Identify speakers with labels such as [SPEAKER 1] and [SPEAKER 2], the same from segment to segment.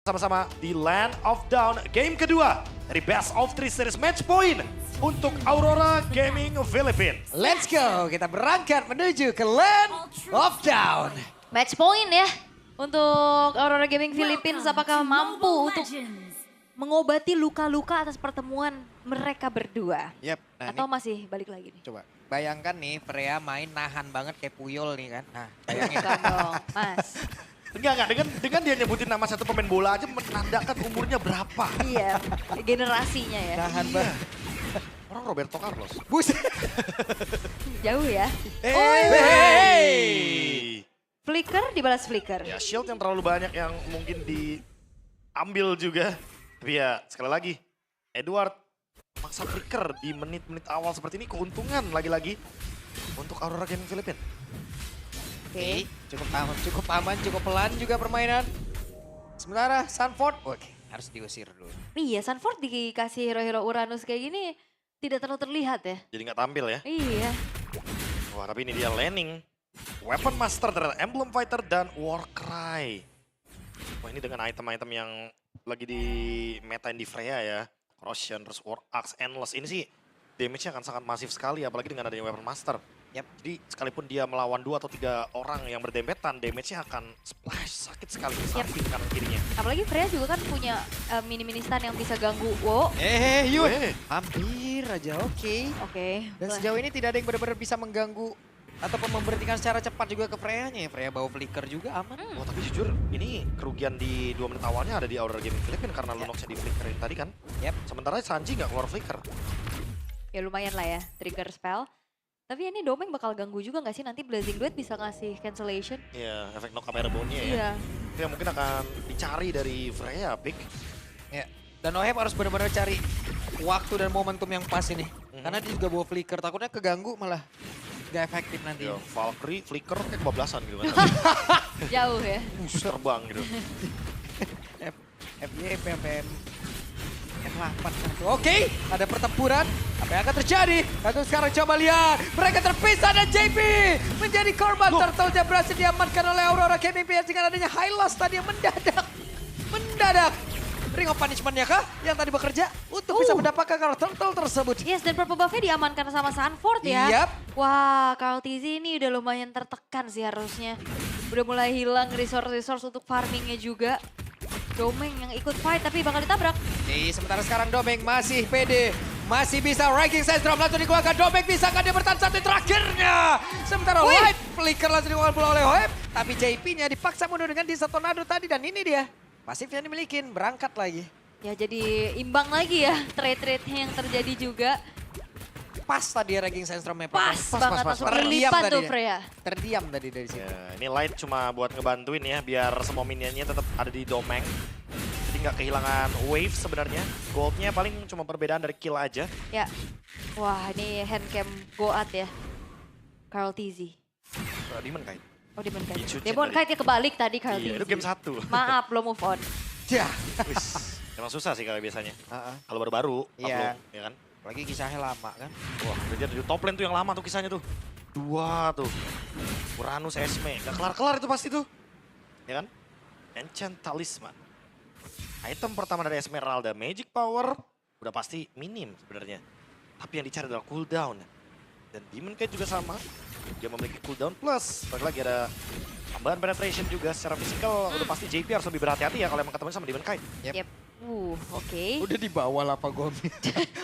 [SPEAKER 1] Sama-sama di Land of Down game kedua dari Best of 3 Series Match Point untuk Aurora Gaming Philippines.
[SPEAKER 2] Let's go, kita berangkat menuju ke Land of Down.
[SPEAKER 3] Match point ya untuk Aurora Gaming Philippines. Apakah mampu untuk mengobati luka-luka atas pertemuan mereka berdua?
[SPEAKER 2] Yep. Nah,
[SPEAKER 3] Atau masih balik lagi nih?
[SPEAKER 2] coba bayangkan nih Freya main nahan banget kayak Puyol nih kan. Nah bayangin.
[SPEAKER 3] Bukan dong, Mas.
[SPEAKER 1] Enggak, dengan dia nyebutin nama satu pemain bola aja menandakan umurnya berapa.
[SPEAKER 3] Iya, generasinya ya.
[SPEAKER 2] Nahan banget.
[SPEAKER 1] Orang Roberto Carlos.
[SPEAKER 2] Buset.
[SPEAKER 3] Jauh ya.
[SPEAKER 1] Hey.
[SPEAKER 3] Flicker dibalas flicker.
[SPEAKER 1] Ya shield yang terlalu banyak yang mungkin diambil juga. Tapi ya sekali lagi Edward maksa flicker di menit-menit awal seperti ini keuntungan lagi-lagi untuk Aurora Gaming Philippines.
[SPEAKER 2] Oke, cukup aman, cukup pelan juga permainan. Sementara Sanford, oke, harus diusir dulu.
[SPEAKER 3] Iya, Sanford dikasih hero-hero Uranus kayak gini tidak terlalu terlihat ya.
[SPEAKER 1] Jadi nggak tampil ya.
[SPEAKER 3] Iya.
[SPEAKER 1] Wah tapi ini dia Lanning, Weapon Master ternyata Emblem Fighter dan Warcry. Wah ini dengan item-item yang lagi di metain di Freya ya. Corrosion, terus War Axe, Endless. Ini sih damage-nya akan sangat masif sekali apalagi dengan adanya Weapon Master.
[SPEAKER 2] Yap.
[SPEAKER 1] Jadi sekalipun dia melawan 2 atau 3 orang yang berdempetan, damage-nya akan splash, sakit sekali di samping kanan kirinya.
[SPEAKER 3] Apalagi Freya juga kan punya mini-mini stun yang bisa ganggu. Wow.
[SPEAKER 2] Yun.
[SPEAKER 1] Weh.
[SPEAKER 2] Hampir aja, oke.
[SPEAKER 3] Oke.
[SPEAKER 2] Dan sejauh ini tidak ada yang benar-benar bisa mengganggu ataupun memberhentikan secara cepat juga ke Freya-nya. Freya bawa flicker juga aman.
[SPEAKER 1] Oh tapi jujur ini kerugian di 2 menit awalnya ada di Aurora Gaming Philippines karena Lunox-nya di flickerin tadi kan.
[SPEAKER 2] Yap.
[SPEAKER 1] Sementara Sanji nggak keluar flicker.
[SPEAKER 3] Ya lumayan lah ya, trigger spell. Tapi ini Domeng bakal ganggu juga gak sih? Nanti Blazing Duet bisa ngasih cancellation?
[SPEAKER 1] Iya, efek knock kamera bone-nya ya.
[SPEAKER 3] Iya.
[SPEAKER 1] Itu yang mungkin akan dicari dari Freya, Pick.
[SPEAKER 2] Ya. Dan Oheb harus benar-benar cari waktu dan momentum yang pas ini. Karena dia juga bawa flicker, takutnya keganggu malah gak efektif nanti.
[SPEAKER 1] Ya, Valkyrie, flicker kayak kebablasan gitu kan.
[SPEAKER 3] Jauh ya.
[SPEAKER 1] Terbang gitu.
[SPEAKER 2] FYP sampai F8. Oke, ada pertempuran. Apa yang akan terjadi? Lalu sekarang coba lihat. Mereka terpisah dan JP menjadi korban. Turtle-nya berhasil diamankan oleh Aurora Gaming PS dengan adanya Hylas tadi yang mendadak. Ring of Punishment-nya kah yang tadi bekerja untuk bisa mendapatkan kalau Turtle tersebut?
[SPEAKER 3] Yes, dan purple buff-nya diamankan sama Sanford ya.
[SPEAKER 2] Yap.
[SPEAKER 3] Wah, Carl Tizzy ini udah lumayan tertekan sih harusnya. Udah mulai hilang resource untuk farmingnya juga. Domeng yang ikut fight tapi bakal ditabrak.
[SPEAKER 2] Oke, sementara sekarang Domeng masih pede. Masih bisa ranking Sandstrom langsung dikeluarkan. Domeng bisa kan dia bertahan satu terakhirnya. Sementara White flicker langsung dikeluarkan pula oleh Hoeb. Tapi JP-nya dipaksa mundur dengan Disatonado tadi. Dan ini dia. Pasifnya dimiliki, berangkat lagi.
[SPEAKER 3] Ya jadi imbang lagi ya trade-trade-nya yang terjadi juga.
[SPEAKER 2] Pas tadi ranking Sandstromnya.
[SPEAKER 3] Pas banget langsung
[SPEAKER 2] Terdiam
[SPEAKER 3] berlipat
[SPEAKER 2] tadi
[SPEAKER 3] tuh
[SPEAKER 2] ya.
[SPEAKER 3] Freya.
[SPEAKER 2] Terdiam tadi dari situ.
[SPEAKER 1] Ya, ini Light cuma buat ngebantuin ya, biar semua minionnya tetap ada di Domeng. Jadi nggak kehilangan wave sebenarnya. Goldnya paling cuma perbedaan dari kill aja.
[SPEAKER 3] Ya. Wah ini handcam Goat ya. Carl Tizzy.
[SPEAKER 1] Demon Kite.
[SPEAKER 3] Oh Demon Kite.
[SPEAKER 1] Dicuci
[SPEAKER 3] Demon
[SPEAKER 1] tadi.
[SPEAKER 3] Kite kebalik tadi Carl
[SPEAKER 1] Iya,
[SPEAKER 3] Tizzy.
[SPEAKER 1] itu game 1.
[SPEAKER 3] Maaf belum move on.
[SPEAKER 2] Ya.
[SPEAKER 1] Wis, emang susah sih kalau biasanya.
[SPEAKER 2] Heeh.
[SPEAKER 1] Kalau baru-baru,
[SPEAKER 2] Iya.
[SPEAKER 1] upload, ya kan?
[SPEAKER 2] Apalagi kisahnya lama kan.
[SPEAKER 1] Wah, dia di top lane tuh yang lama tuh kisahnya tuh. 2 tuh. Uranus, Esme. Gak kelar-kelar itu pasti tuh. Ya kan? Enchant Talisman. Item pertama dari Esmeralda, Magic Power. Udah pasti minim sebenarnya. Tapi yang dicari adalah cooldown. Dan Demon Kite juga sama. Dia memiliki cooldown plus. Lagi ada tambahan penetration juga secara fisikal. Udah pasti JP harus lebih berhati-hati ya kalau emang ketemu sama Demon Kite.
[SPEAKER 3] Yep. Oke.
[SPEAKER 2] Udah di bawah lah Pak Gomi.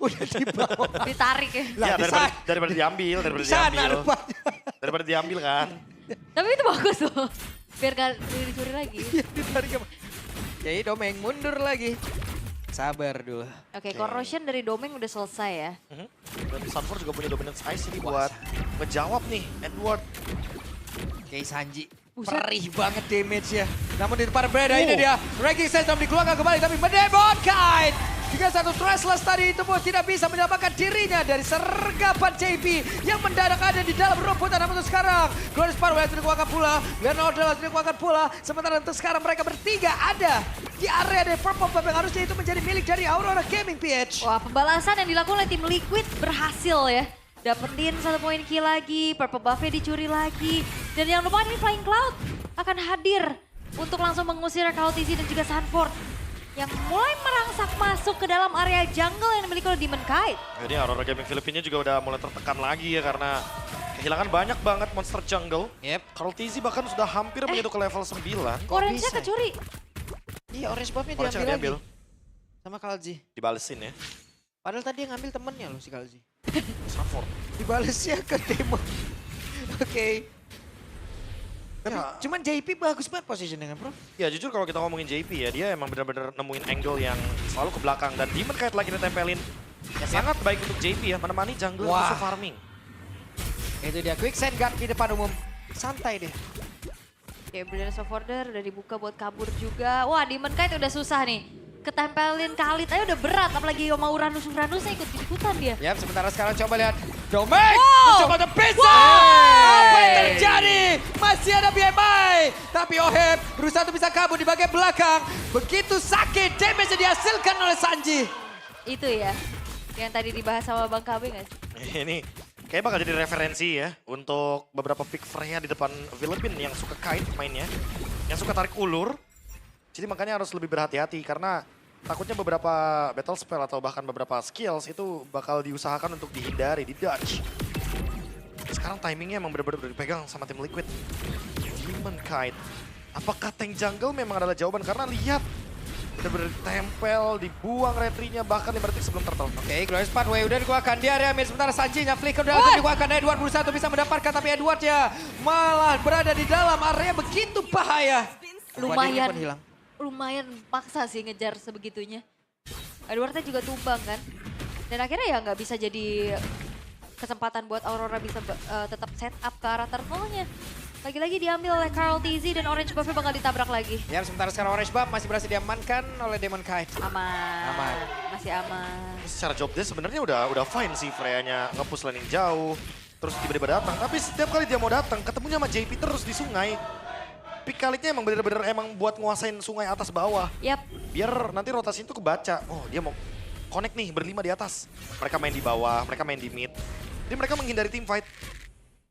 [SPEAKER 2] Udah di bawah.
[SPEAKER 3] Ditarik ya.
[SPEAKER 1] Ya daripada diambil, daripada diambil kan.
[SPEAKER 3] Tapi itu bagus tuh. Biar gak dicuri lagi.
[SPEAKER 2] Iya, ditarik apa? Jadi Domeng mundur lagi. Sabar dulu.
[SPEAKER 3] Oke, corrosion dari Domeng udah selesai ya.
[SPEAKER 1] Dan Sanford juga punya dominance ice ini buat ngejawab nih Edward.
[SPEAKER 2] Oke, Sanji.
[SPEAKER 3] Buset.
[SPEAKER 2] Perih banget damage ya. Namun di depan berada ini dia. Ranking Sandstrom dikeluarkan kembali tapi Demon Kite. Juga satu Thrashless tadi itu pun tidak bisa menyelamatkan dirinya dari sergapan JP yang mendadak ada di dalam rumputan. Namun untuk sekarang Glorious Power langsung dikeluarkan pula. Leonardo langsung dikeluarkan pula. Sementara untuk sekarang mereka bertiga ada di area dari Purple Buff yang harusnya itu menjadi milik dari Aurora Gaming PH.
[SPEAKER 3] Wah, pembalasan yang dilakukan oleh tim Liquid berhasil ya. Dapetin 1 poin kill lagi, purple buff-nya dicuri lagi. Dan yang lupa ini Flying Cloud akan hadir untuk langsung mengusir Kaltizi dan juga Sanford. Yang mulai merangsak masuk ke dalam area jungle yang dimiliki oleh Demon Kite.
[SPEAKER 1] Jadi Aurora Gaming Filipina juga udah mulai tertekan lagi ya karena kehilangan banyak banget monster jungle.
[SPEAKER 2] Yep.
[SPEAKER 1] Carl TZ bahkan sudah hampir menyentuh ke level 9.
[SPEAKER 3] Orange-nya
[SPEAKER 2] bisa?
[SPEAKER 3] kecuri.
[SPEAKER 2] Iya, orange buff-nya
[SPEAKER 1] Orange
[SPEAKER 2] diambil
[SPEAKER 1] diambil,
[SPEAKER 2] lagi. Sama Kalzi.
[SPEAKER 1] dibalesin ya.
[SPEAKER 2] Padahal tadi yang ngambil temennya loh si Kalzi.
[SPEAKER 1] Sanford.
[SPEAKER 2] Dibalesnya ke Demon. Oke. Tapi
[SPEAKER 1] Ya.
[SPEAKER 2] cuman JP bagus banget positioningnya bro.
[SPEAKER 1] Ya jujur kalau kita ngomongin JP ya, dia emang benar-benar nemuin angle yang selalu ke belakang. Dan Demon Kite lagi ditempelin. Ya, sangat baik untuk JP ya, menemani jungler
[SPEAKER 2] Wah.
[SPEAKER 1] musuh farming.
[SPEAKER 2] Itu dia quick send guard di depan umum. Santai deh.
[SPEAKER 3] Oke, Brilliance of Order udah dibuka buat kabur juga. Wah, Demon Kite udah susah nih. Ketempelin Khalid aja udah berat, apalagi mau Uranus-Uranusnya ikut-ikutan dia.
[SPEAKER 2] Yap, sementara sekarang coba lihat. Domek!
[SPEAKER 3] Wow!
[SPEAKER 2] Mencoba untuk bisa! Apa yang terjadi? Masih ada BMI. Tapi Oheb berusaha untuk bisa kabur di bagian belakang. Begitu sakit damage yang dihasilkan oleh Sanji.
[SPEAKER 3] Itu ya, yang tadi dibahas sama Bang KB nggak sih?
[SPEAKER 1] Ini kayak bakal jadi referensi ya untuk beberapa pick Freya di depan Philippine yang suka kite mainnya. Yang suka tarik ulur. Jadi makanya harus lebih berhati-hati karena takutnya beberapa battle spell atau bahkan beberapa skills itu bakal diusahakan untuk dihindari, di dodge. Sekarang timingnya emang benar-benar dipegang sama tim Liquid. Demon Kite. Apakah tank jungle memang adalah jawaban? Karena lihat, benar-benar tempel, dibuang retrinya bahkan 5 detik sebelum turtle.
[SPEAKER 2] Oke, Glorious Pathway udah dikeluarkan di area mid. Sementara Sanji-nya flicker udah langsung dikeluarkan. Edward berusaha untuk bisa mendapatkan, tapi Edward ya malah berada di dalam area begitu bahaya.
[SPEAKER 3] Lumayan.
[SPEAKER 2] Pun hilang.
[SPEAKER 3] Lumayan paksa sih ngejar sebegitunya. Edwardnya juga tumbang kan. Dan akhirnya ya nggak bisa jadi kesempatan buat Aurora bisa tetap set up ke arah turtle-nya. Lagi-lagi diambil oleh Carl TZ dan Orange Buff-nya bakal ditabrak lagi.
[SPEAKER 2] Ya, sementara sekarang Orange Buff masih berhasil diamankan oleh Demon Kite.
[SPEAKER 3] Aman.
[SPEAKER 2] Aman.
[SPEAKER 3] Masih aman.
[SPEAKER 1] Secara job desk sebenarnya udah fine sih Freya-nya nge-push laning jauh. Terus tiba-tiba datang, tapi setiap kali dia mau datang ketemunya sama JP terus di sungai. Pick Khalid-nya emang bener-bener emang buat nguasain sungai atas bawah.
[SPEAKER 3] Yap.
[SPEAKER 1] Biar nanti rotasi itu kebaca. Oh dia mau connect nih berlima di atas. Mereka main di bawah, mereka main di mid. Jadi mereka menghindari team fight.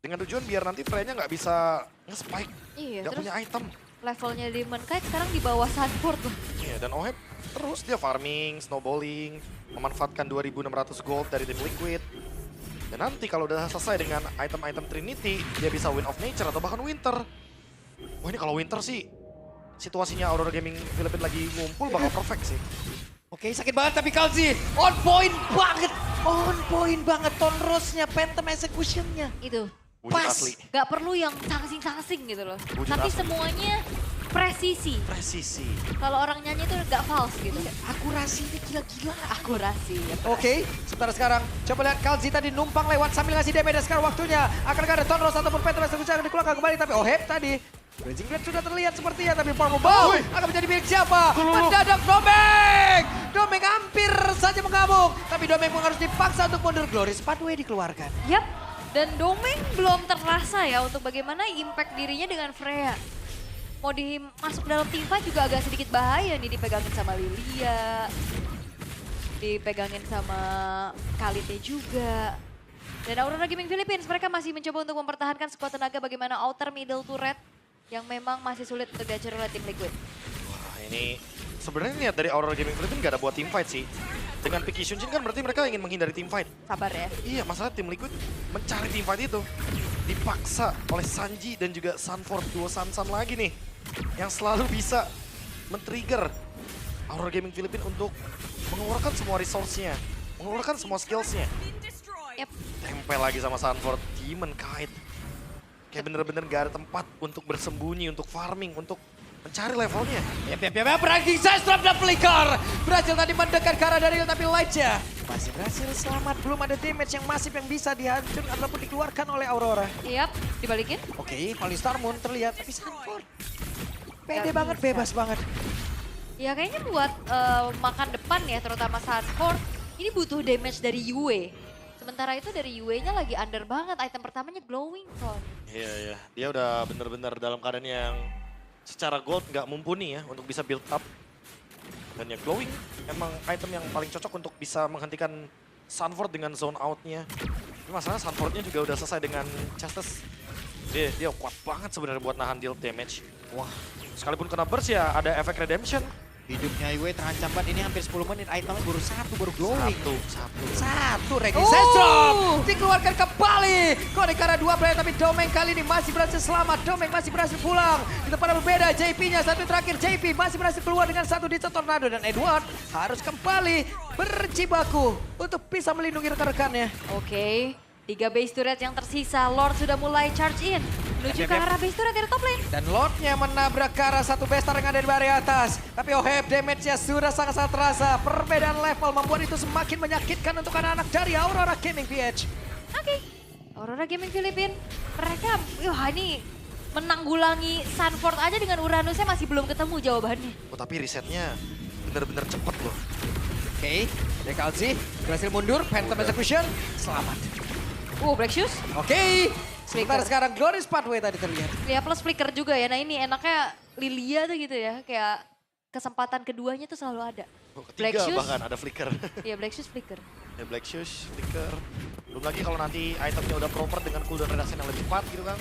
[SPEAKER 1] Dengan tujuan biar nanti Freya-nya nggak bisa nge-spike.
[SPEAKER 3] Iya,
[SPEAKER 1] Nggak
[SPEAKER 3] terus
[SPEAKER 1] punya item.
[SPEAKER 3] levelnya Demon Kite sekarang di bawah Sanford loh.
[SPEAKER 1] Iya, dan Oheb terus dia farming, snowballing, memanfaatkan 2.600 gold dari tim Liquid. Dan nanti kalau udah selesai dengan item-item Trinity, dia bisa Wind of Nature atau bahkan Winter. Wah ini kalau Winter sih, situasinya Aurora Gaming Philippines lagi ngumpul bakal perfect sih.
[SPEAKER 2] Oke, sakit banget tapi Kalzi on point banget. On point banget Tonrosnya, Phantom Execution-nya.
[SPEAKER 3] Itu.
[SPEAKER 1] Wujud
[SPEAKER 2] Pas.
[SPEAKER 1] asli.
[SPEAKER 3] Gak perlu yang sangsing-sangsing gitu loh.
[SPEAKER 1] Wujud
[SPEAKER 3] Tapi
[SPEAKER 1] asli.
[SPEAKER 3] semuanya presisi.
[SPEAKER 1] Presisi.
[SPEAKER 3] Kalau orang nyanyi itu gak false gitu.
[SPEAKER 2] Akurasinya gila-gila.
[SPEAKER 3] Akurasi. Ya.
[SPEAKER 2] Oke, sebentar sekarang coba lihat Kalzi tadi numpang lewat sambil ngasih damage. Dan sekarang waktunya akan ada Tonros ataupun Phantom Execution yang dikeluarkan kembali. Tapi Oheb tadi Blazing Blade sudah terlihat sepertinya, tapi Purple Bow akan menjadi milik siapa? Mendadak Domek! Domek hampir saja mengamuk, tapi Domek pun harus dipaksa untuk mundur. Glorious Pathway dikeluarkan.
[SPEAKER 3] Yap. Dan Domeng belum terasa ya untuk bagaimana impact dirinya dengan Freya. Mau masuk dalam team fight juga agak sedikit bahaya nih, dipegangin sama Lilia. Dipegangin sama Khalidnya juga. Dan Aurora Gaming Philippines mereka masih mencoba untuk mempertahankan sekuat tenaga bagaimana outer middle turret yang memang masih sulit untuk diajar oleh tim Liquid.
[SPEAKER 1] Wah ini sebenarnya niat dari Aurora Gaming Philippines nggak ada buat team fight sih. Dengan Piki Shunshin kan berarti mereka ingin menghindari team fight.
[SPEAKER 3] Sabar ya.
[SPEAKER 1] Iya, masalah tim Liquid mencari team fight itu. Dipaksa oleh Sanji dan juga Sanford, duo Sansan lagi nih. Yang selalu bisa men-trigger Aurora Gaming Philippines untuk mengeluarkan semua resource-nya. Mengeluarkan semua skills-nya.
[SPEAKER 3] Yap.
[SPEAKER 1] Tempel lagi sama Sanford, Demon Kite. Kayak bener-bener gak ada tempat untuk bersembunyi, untuk farming, untuk mencari levelnya.
[SPEAKER 2] Yap, ranking saya drop dan flicker. Berhasil tadi mendekat ke arah Daryl, tapi Lightnya masih berhasil selamat. Belum ada damage yang masif yang bisa dihancurkan ataupun dikeluarkan oleh Aurora.
[SPEAKER 3] Yap, dibalikin.
[SPEAKER 2] Oke, Holy Star Moon terlihat, tapi Sanford pede
[SPEAKER 3] Gak
[SPEAKER 2] banget,
[SPEAKER 3] bisa.
[SPEAKER 2] bebas banget.
[SPEAKER 3] Ya kayaknya buat makan depan ya, terutama Sanford, ini butuh damage dari Yue. Sementara itu dari Yue-nya lagi under banget, item pertamanya glowing Thorn.
[SPEAKER 1] Iya, dia udah bener-bener dalam keadaan yang secara gold nggak mumpuni ya untuk bisa build up. Dan ya glowing emang item yang paling cocok untuk bisa menghentikan Sanford dengan zone out-nya. Tapi masalahnya Sanford-nya juga udah selesai dengan Chastis. Dia kuat banget sebenarnya buat nahan deal damage.
[SPEAKER 2] Wah,
[SPEAKER 1] Sekalipun kena burst ya ada efek redemption.
[SPEAKER 2] Hidupnya Yue terancam banget, ini hampir 10 menit, itemnya baru satu, baru glowing. Satu, Reggie Sestrom dikeluarkan kembali. Kodekara 2 player tapi Domeng kali ini masih berhasil selamat. Domeng masih berhasil pulang. Di tempat yang berbeda, JP-nya satu terakhir. JP masih berhasil keluar dengan satu di Tornado. Dan Edward harus kembali berjibaku untuk bisa melindungi rekan-rekannya.
[SPEAKER 3] Oke, 3 base turret yang tersisa. Lord sudah mulai charge in. Menuju ke arah base turret dari top lane.
[SPEAKER 2] Dan Lordnya menabrak ke arah satu bestar yang ada di area atas. Tapi Oheb damage-nya sudah sangat-sangat terasa. Perbedaan level membuat itu semakin menyakitkan untuk anak-anak dari Aurora Gaming PH.
[SPEAKER 3] Oke, Aurora Gaming Filipin. Mereka, wah ini menanggulangi Sunford aja dengan Uranusnya masih belum ketemu jawabannya.
[SPEAKER 1] Oh tapi risetnya bener-bener cepet loh.
[SPEAKER 2] Oke, Dekalzi berhasil mundur. Phantom Execution, selamat.
[SPEAKER 3] Black Shoes.
[SPEAKER 2] Oke, sebentar
[SPEAKER 3] Flicker.
[SPEAKER 2] sekarang Glorious Pathway tadi terlihat.
[SPEAKER 3] Ya plus flicker juga ya. Nah ini enaknya Lilia tuh gitu ya. Kayak kesempatan keduanya tuh selalu ada.
[SPEAKER 1] Oh,
[SPEAKER 3] Black
[SPEAKER 1] ketiga
[SPEAKER 3] Shoes.
[SPEAKER 1] bahkan ada flicker.
[SPEAKER 3] Iya Black Shoes flicker.
[SPEAKER 1] Ya Black Shoes, flicker. Belum lagi kalau nanti itemnya udah proper dengan cooldown reduction yang lebih cepat gitu kan.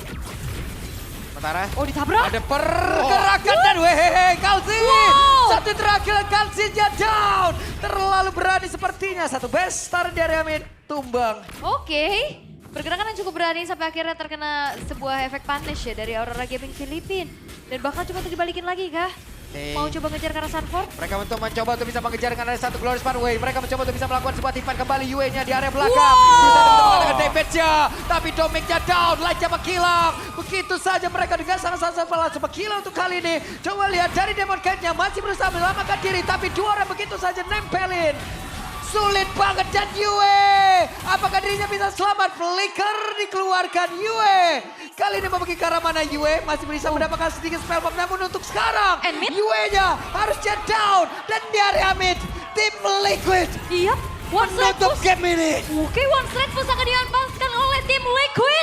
[SPEAKER 2] Sementara
[SPEAKER 3] Oh ditabrak.
[SPEAKER 2] ada pergerakan dan wehehe Kalsi.
[SPEAKER 3] Wow.
[SPEAKER 2] Satu terakhir Kalsinya down. Terlalu berani sepertinya. Satu bestar dari Amin tumbang.
[SPEAKER 3] Oke. Pergerakan yang cukup berani sampai akhirnya terkena sebuah efek punish ya dari Aurora Gaming Filipin. Dan bakal coba untuk dibalikin lagi kah?
[SPEAKER 2] Oke.
[SPEAKER 3] Mau coba ngejar ke arah Sunford?
[SPEAKER 2] Mereka mencoba untuk bisa mengejar dengan ada satu Glorious Pathway. Mereka mencoba untuk bisa melakukan sebuah tipan kembali Yue-nya di area belakang. Bisa untuk mengatakan damage-nya. Tapi Dominic-nya down, light-nya menghilang. Begitu saja mereka dengan sangat-sangat langsung menghilang untuk kali ini. Coba lihat dari Demon Knight-nya masih berusaha menyelamatkan diri. Tapi dua orang begitu saja nempelin. Sulit banget dan Yue. Apakah dirinya bisa selamat? Flicker dikeluarkan Yue. Kali ini membagi ke arah mana Yue. Masih bisa mendapatkan sedikit spell bomb. Namun untuk sekarang
[SPEAKER 3] And mid?
[SPEAKER 2] Yue-nya harusnya down. Dan di area mid. Tim Liquid
[SPEAKER 3] Iya. One strike
[SPEAKER 2] menutup
[SPEAKER 3] push.
[SPEAKER 2] game ini.
[SPEAKER 3] Oke, one strike push akan diamankan oleh tim Liquid.